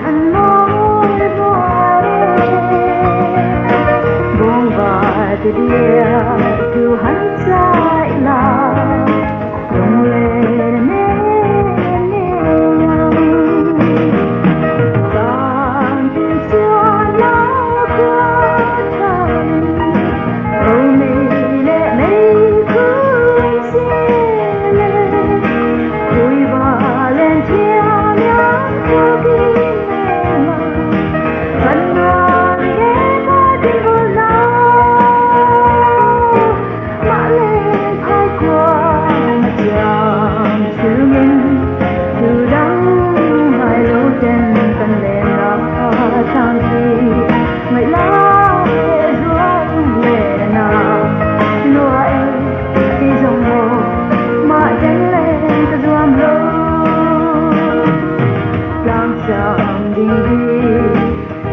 anh mỏi mỏi buông vào từ dia từ hắn trái là rung lên em vàng trên xưa lá qua trời âu mây lệ mây cứ xe lên vui và lên chia nhắn theo kỷ niệm vẫn còn nghe ta tiếng buồn mã lên thái qua mặt trăng thứ mình từ đắng hai lối trên cần lên đó trang trí ngày lá ruộng lệ nào lúa em khi dòng hồ mà đánh lên ta doam lâu làm chạm đi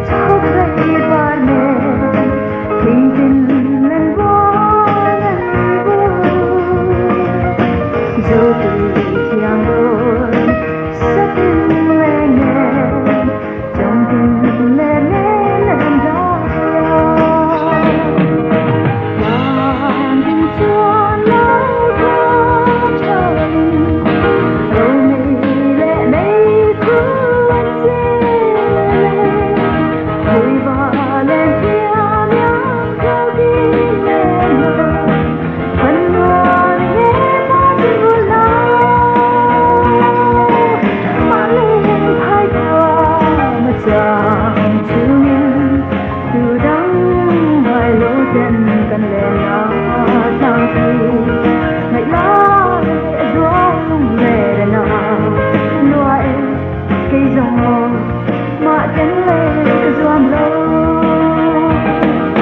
tháo dây vai mềm thình thình lên buồn dẫu từ chiang đôi sẽ tin lên em trong tim lên em đó vàng tình xuân lâu qua trời âu mây lệ mây cứ vui và lên chia nhắn theo kỷ niệm vẫn còn nghe ta tiếng buồn mã lên thái qua mặt trăng thứ mình từ đắng hai lối trên cần lên đó trang trí ngày lá ruộng lệ nào lúa em cây dòng hồ mà đánh lên doam lâu ngày lá ruộng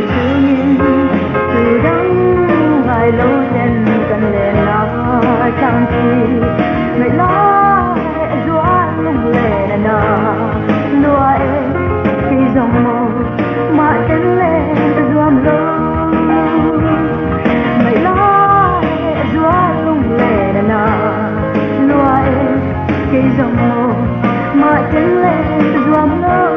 lệ nào lúa em khi dòng màu mà đánh lên ta doam lâu ngày lá ruộng lệ nào lúa em khi dòng màu mà đánh lên ta doam lâu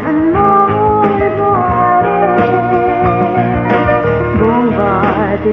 anh mỏi mỏi buông vào từ